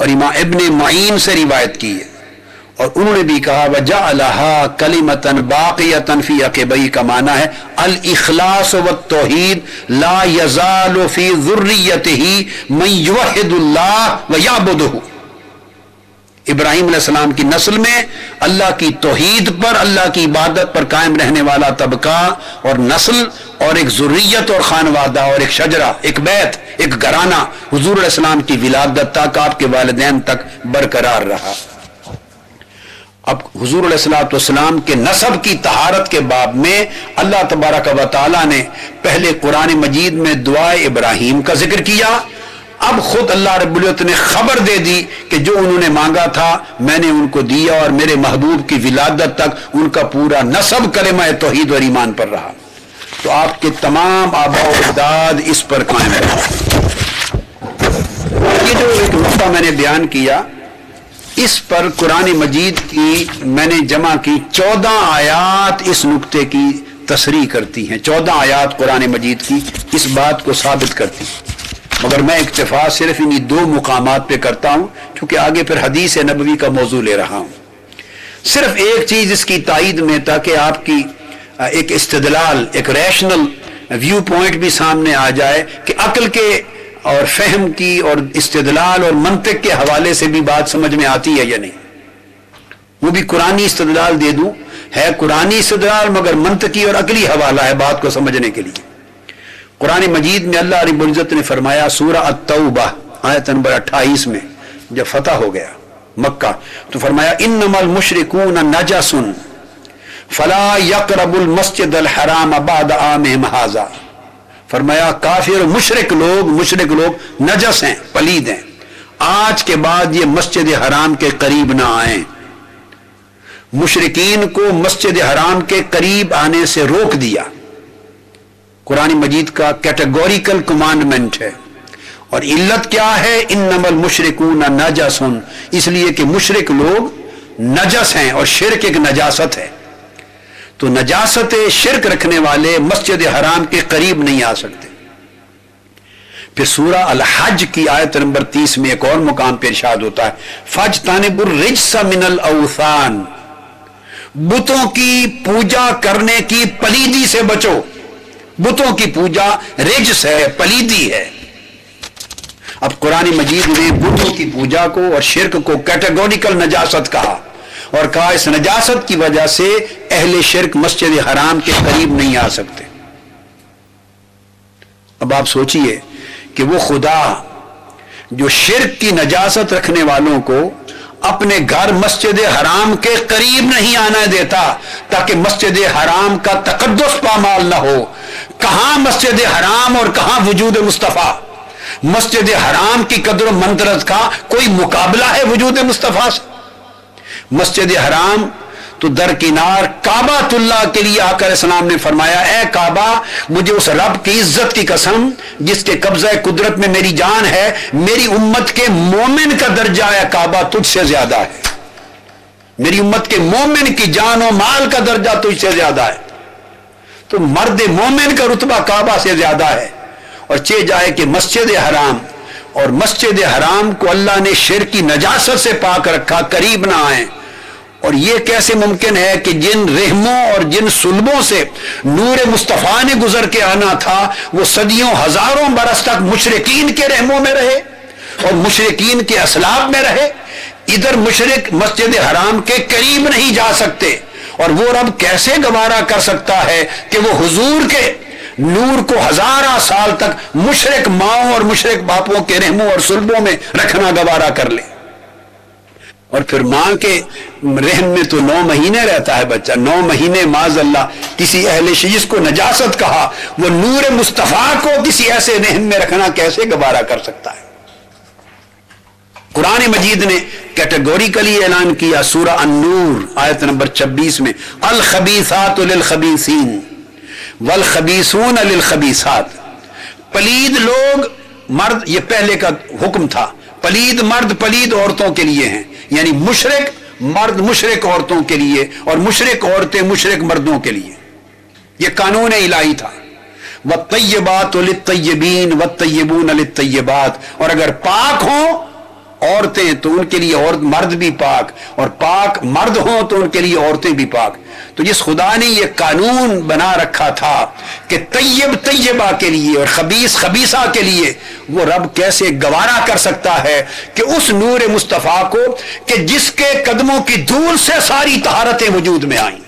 اور امام ابن معین سے روایت کی ہے، اور انہوں نے بھی کہا وَجَعَلَهَا كَلِمَةً بَاقِيَةً فِي عَقِبَيْهِ کا معنی ہے الْإِخْلَاصُ وَالتَّوْحِيد لَا يَزَالُ فِي ذُرِّيَّتِهِ مَن يُوَحِّدُ اللَّهَ وَيَعْبُدُهُ۔ ابراہیم علیہ السلام کی نسل میں اللہ کی توحید پر، اللہ کی عبادت پر قائم رہنے والا طبقہ اور نسل اور ایک ذریت اور خانوادہ اور ایک شجرہ، ایک بیت، ایک گھرانہ حضور علیہ السلام کی ولادت تک، آپ کے والدین تک برقرار رہا۔ اب حضور علیہ الصلوۃ والسلام کے نسب کی طہارت کے باب میں اللہ تبارک و تعالیٰ نے پہلے قرآن مجید میں دعائے ابراہیم کا ذکر کیا، اب خود اللہ رب العزت نے خبر دے دی کہ جو انہوں نے مانگا تھا میں نے ان کو دیا، اور میرے محبوب کی ولادت تک ان کا پورا نسب کلمہ توحید اور ایمان پر رہا، تو آپ کے تمام آباء و اجداد اس پر قائم رہے۔ یہ جو ایک نقطہ میں نے بیان کیا، اس پر قرآن مجید کی میں نے جمع کی 14 آیات اس نقطے کی تصریح کرتی ہیں، 14 آیات قرآن مجید کی اس بات کو ثابت کرتی ہیں، مگر میں اکتفا صرف انہی 2 مقامات پہ کرتا ہوں کیونکہ آگے پھر حدیث نبوی کا موضوع لے رہا ہوں۔ صرف ایک چیز اس کی تائید میں تاکہ آپ کی ایک استدلال، ایک ریشنل ویو پوائنٹ بھی سامنے آ جائے کہ عقل کے اور فہم کی اور استدلال اور منطق کے حوالے سے بھی بات سمجھ میں آتی ہے یا نہیں، وہ بھی قرآنی استدلال دے دوں، ہے قرآنی استدلال مگر منطقی اور عقلی حوالہ ہے بات کو سمجھنے کے لیے۔ قرآن مجید میں اللہ رب العزت نے فرمایا سورہ التوبہ آیت نمبر 28 میں جب فتح ہو گیا مکہ تو فرمایا انما المشرکون نجس فلا يقربوا المسجد الحرام بعد عامهم هذا، فرمایا کافر مشرک لوگ نجس ہیں، پلید ہیں، آج کے بعد یہ مسجد حرام کے قریب نہ آئیں۔ مشرکین کو مسجد حرام کے قریب آنے سے روک دیا، قرآن مجید کا کیٹیگوریکل کمانڈمنٹ ہے، اور علت کیا ہے؟ انما المشرکون نجس، اس لیے کہ مشرک لوگ نجس ہیں اور شرک ایک نجاست ہے، تو نجاست شرک رکھنے والے مسجد حرام کے قریب نہیں آ سکتے۔ پھر سورہ الحج کی آیت نمبر 30 میں ایک اور مقام پہ ارشاد ہوتا ہے فَاجْتَنِبُوا الرِّجْسَ مِنَ الْأَوْثَانِ، بتوں کی پوجا کرنے کی پلیدی سے بچو۔ بتوں کی پوجا رجس ہے، پلیدی ہے۔ اب قرآن مجید نے بتوں کی پوجا کو اور شرک کو کیٹیگوریکل نجاست کہا، اور کہا اس نجاست کی وجہ سے اہل شرک مسجد حرام کے قریب نہیں آ سکتے۔ اب آپ سوچئے کہ وہ خدا جو شرک کی نجاست رکھنے والوں کو اپنے گھر مسجد حرام کے قریب نہیں آنا دیتا تاکہ مسجد حرام کا تقدس پامال نہ ہو، کہاں مسجد حرام اور کہاں وجود مصطفیٰ؟ مسجد حرام کی قدر و منزلت کا کوئی مقابلہ ہے وجود مصطفیٰ سے؟ مسجد حرام تو درکنار کعبۃ اللہ کے لیے آقا علیہ السلام نے فرمایا اے کعبہ مجھے اس رب کی عزت کی قسم جس کے قبضہ قدرت میں میری جان ہے، میری امت کے مومن کا درجہ ہے کعبہ تجھ سے زیادہ ہے، میری امت کے مومن کی جان و مال کا درجہ تجھ سے زیادہ ہے، تو مرد مومن کا رتبہ کعبہ سے زیادہ ہے۔ اور چہ جائے کہ مسجد حرام اور مسجد حرام کو اللہ نے شرک کی نجاست سے پاک رکھا، قریب نہ آئیں۔ اور یہ کیسے ممکن ہے کہ جن رحموں اور جن صلبوں سے نور مصطفیٰ نے گزر کے آنا تھا وہ صدیوں ہزاروں برس تک مشرکین کے رحموں میں رہے اور مشرکین کے اسلاف میں رہے؟ ادھر مشرک مسجد حرام کے قریب نہیں جا سکتے، اور وہ رب کیسے گوارا کر سکتا ہے کہ وہ حضور کے نور کو ہزارہ سال تک مشرک ماؤں اور مشرک باپوں کے رحموں اور صلبوں میں رکھنا گوارا کر لے؟ اور پھر ماں کے رحم میں تو 9 مہینے رہتا ہے بچہ، 9 مہینے معاذ اللہ کسی اہل جس کو نجاست کہا وہ نور مصطفیٰ کو کسی ایسے رحم میں رکھنا کیسے گوارا کر سکتا ہے؟ قرآن مجید نے کیٹیگوریکلی اعلان کیا سورہ النور آیت نمبر 26 میں الخبیثات للخبیثین والخبیثون للخبیثات، پلید لوگ مرد، یہ پہلے کا حکم تھا، پلید مرد پلید عورتوں کے لیے ہیں، یعنی مشرک مرد مشرک عورتوں کے لیے اور مشرک عورتیں مشرک مردوں کے لیے، یہ قانون الہی تھا۔ وَالطَّيِّبَاتُ لِلطَّيِّبِينَ وَالطَّيِّبُونَ لِلطَّيِّبَاتِ، اور اگر پاک ہوں اور عورتیں تو ان کے لیے مرد بھی پاک، اور پاک مرد ہوں تو ان کے لیے عورتیں بھی پاک۔ تو جس خدا نے یہ قانون بنا رکھا تھا کہ طیب طیبہ کے لیے اور خبیث خبیثہ کے لیے، وہ رب کیسے گوارا کر سکتا ہے کہ اس نور مصطفیٰ کو کہ جس کے قدموں کی دھول سے ساری طہارتیں وجود میں آئیں،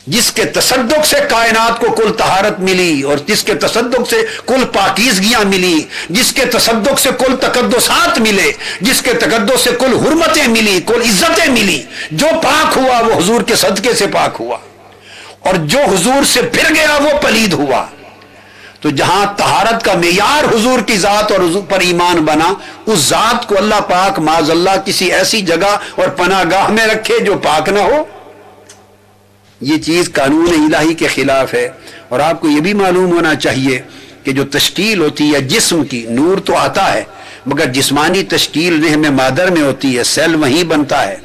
جس کے تصدق سے کائنات کو کل طہارت ملی اور جس کے تصدق سے کل پاکیزگیاں ملی، جس کے تصدق سے کل تقدسات ملے، جس کے تقدس سے کل حرمتیں ملی، کل عزتیں ملی، جو پاک ہوا وہ حضور کے صدقے سے پاک ہوا، اور جو حضور سے پھر گیا وہ پلید ہوا۔ تو جہاں طہارت کا معیار حضور کی ذات اور حضور پر ایمان بنا، اس ذات کو اللہ پاک معاذ اللہ کسی ایسی جگہ اور پناہ گاہ میں رکھے جو پاک نہ ہو، یہ چیز قانون الہی کے خلاف ہے۔ اور آپ کو یہ بھی معلوم ہونا چاہیے کہ جو تشکیل ہوتی ہے جسم کی، نور تو آتا ہے مگر جسمانی تشکیل رحم مادر میں ہوتی ہے، سیل وہیں بنتا ہے،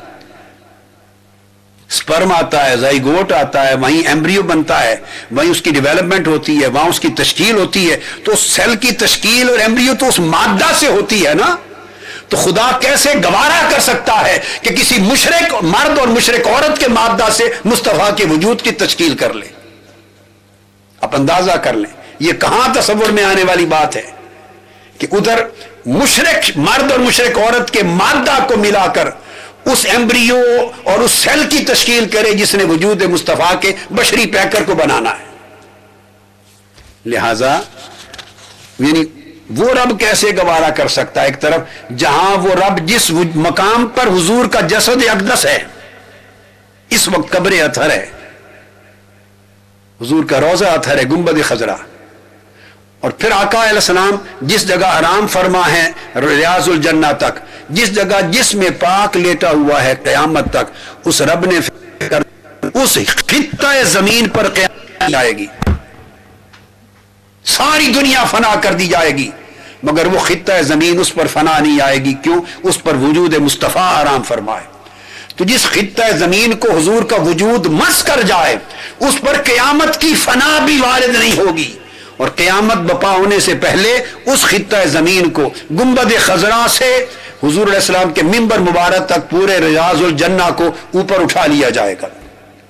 سپرم آتا ہے، زائگوٹ آتا ہے، وہیں ایمبریو بنتا ہے، وہیں اس کی ڈیولپمنٹ ہوتی ہے، وہاں اس کی تشکیل ہوتی ہے۔ تو سیل کی تشکیل اور ایمبریو تو اس مادہ سے ہوتی ہے نا، تو خدا کیسے گوارا کر سکتا ہے کہ کسی مشرک مرد اور مشرک عورت کے مادہ سے مصطفیٰ کے وجود کی تشکیل کر لے؟ آپ اندازہ کر لیں، یہ کہاں تصور میں آنے والی بات ہے کہ ادھر مشرک مرد اور مشرک عورت کے مادہ کو ملا کر اس ایمبریو اور اس سیل کی تشکیل کرے جس نے وجود مصطفیٰ کے بشری پیکر کو بنانا ہے۔ لہذا یعنی وہ رب کیسے گوارا کر سکتا ہے؟ ایک طرف جہاں وہ رب جس مقام پر حضور کا جسد اقدس ہے، اس وقت قبر اطہر ہے، حضور کا روضہ اطہر ہے، گنبد خضرا، اور پھر آقا علیہ السلام جس جگہ آرام فرما ہے ریاض الجنہ تک، جس جگہ جس میں پاک لیٹا ہوا ہے قیامت تک، اس رب نے اس خطہ زمین پر قیامت جائے گی، ساری دنیا فنا کر دی جائے گی مگر وہ خطہ زمین اس پر فنا نہیں آئے گی۔ کیوں؟ اس پر وجود مصطفیٰ آرام فرمائے۔ تو جس خطہ زمین کو حضور کا وجود مس کر جائے اس پر قیامت کی فنا بھی وارد نہیں ہوگی، اور قیامت بپا ہونے سے پہلے اس خطہ زمین کو گنبد خضرا سے حضور علیہ السلام کے منبر مبارک تک پورے ریاض الجنہ کو اوپر اٹھا لیا جائے گا،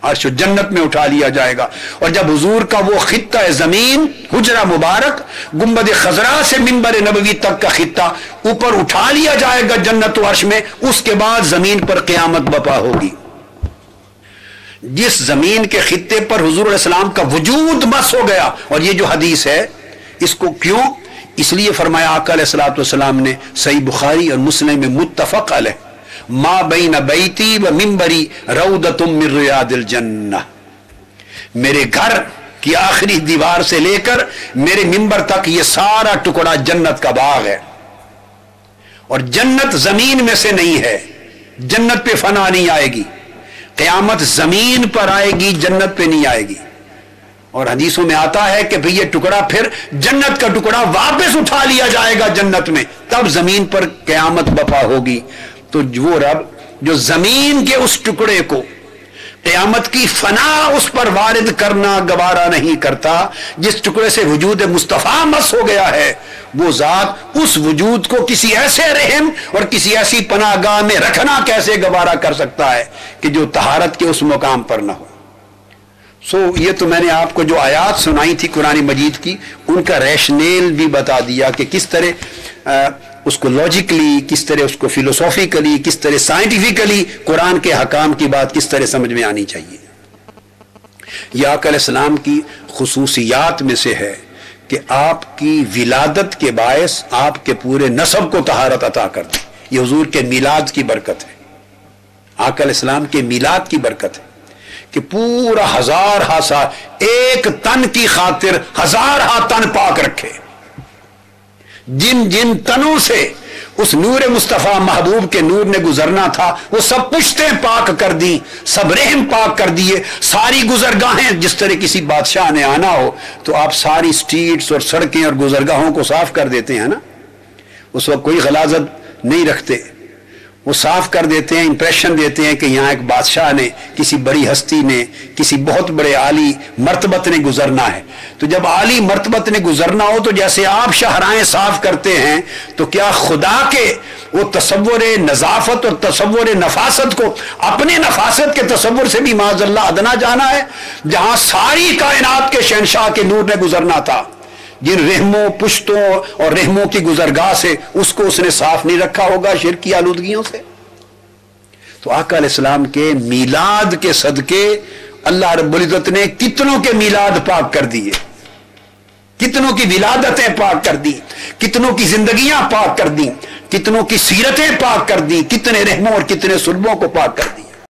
عرش جنت میں اٹھا لیا جائے گا، اور جب حضور کا وہ خطہ زمین حجرہ مبارک گنبد خضرا سے منبر نبوی تک کا خطہ اوپر اٹھا لیا جائے گا جنت و عرش میں، اس کے بعد زمین پر قیامت بپا ہوگی۔ جس زمین کے خطے پر حضور علیہ السلام کا وجود مس ہو گیا، اور یہ جو حدیث ہے اس کو کیوں اس لیے فرمایا آقا علیہ الصلوۃ والسلام نے، صحیح بخاری اور مسلم میں متفق علیہ، ما بین بیتی و منبری روضۃ من ریاض الجنہ، میرے گھر کی آخری دیوار سے لے کر میرے منبر تک یہ سارا ٹکڑا جنت کا باغ ہے، اور جنت زمین میں سے نہیں ہے، جنت پہ فنا نہیں آئے گی، قیامت زمین پر آئے گی، جنت پہ نہیں آئے گی۔ اور حدیثوں میں آتا ہے کہ بھئی یہ ٹکڑا پھر جنت کا ٹکڑا واپس اٹھا لیا جائے گا جنت میں، تب زمین پر قیامت بپا ہوگی۔ تو وہ رب جو زمین کے اس ٹکڑے کو قیامت کی فنا اس پر وارد کرنا گوارا نہیں کرتا، جس ٹکڑے سے وجود مصطفیٰ مس ہو گیا ہے، وہ ذات اس وجود کو کسی ایسے رحم اور کسی ایسی پناہ گاہ میں رکھنا کیسے گوارا کر سکتا ہے کہ جو طہارت کے اس مقام پر نہ ہو۔ یہ تو میں نے آپ کو جو آیات سنائی تھی قرآن مجید کی، ان کا ریشنیل بھی بتا دیا کہ کس طرح اس کو لاجیکلی، کس طرح اس کو فلسافیکلی، کس طرح سائنٹیفکلی قرآن کے حکام کی بات کس طرح سمجھ میں آنی چاہیے۔ یہ آقا علیہ السلام کی خصوصیات میں سے ہے کہ آپ کی ولادت کے باعث آپ کے پورے نسب کو طہارت عطا کر دی۔ یہ حضور کے میلاد کی برکت ہے، آقا علیہ السلام کے میلاد کی برکت ہے کہ پورا 1000 سال ایک تن کی خاطر 1000 تن پاک رکھے، جن جن تنوں سے اس نور مصطفیٰ محبوب کے نور نے گزرنا تھا وہ سب پشتیں پاک کر دی، سب رحم پاک کر دیے، ساری گزرگاہیں، جس طرح کسی بادشاہ نے آنا ہو تو آپ ساری سٹریٹس اور سڑکیں اور گزرگاہوں کو صاف کر دیتے ہیں نا، اس وقت کوئی غلاظت نہیں رکھتے، وہ صاف کر دیتے ہیں، امپریشن دیتے ہیں کہ یہاں ایک بادشاہ نے، کسی بڑی ہستی نے، کسی بہت بڑے عالی مرتبت نے گزرنا ہے۔ تو جب عالی مرتبت نے گزرنا ہو تو جیسے آپ شاہراہیں صاف کرتے ہیں تو کیا خدا کے وہ تصور نظافت اور تصور نفاست کو اپنے نفاست کے تصور سے بھی معاذ اللہ ادنا جانا ہے، جہاں ساری کائنات کے شہنشاہ کے نور نے گزرنا تھا، جن رحموں پشتوں اور رحموں کی گزرگاہ سے اس کو اس نے صاف نہیں رکھا ہوگا شرک کی آلودگیوں سے۔ تو آقا علیہ السلام کے میلاد کے صدقے اللہ رب العزت نے کتنوں کے میلاد پاک کر دیے، کتنوں کی ولادتیں پاک کر دی، کتنوں کی زندگیاں پاک کر دی، کتنوں کی سیرتیں پاک کر دی، کتنے رحموں اور کتنے صلبوں کو پاک کر دی۔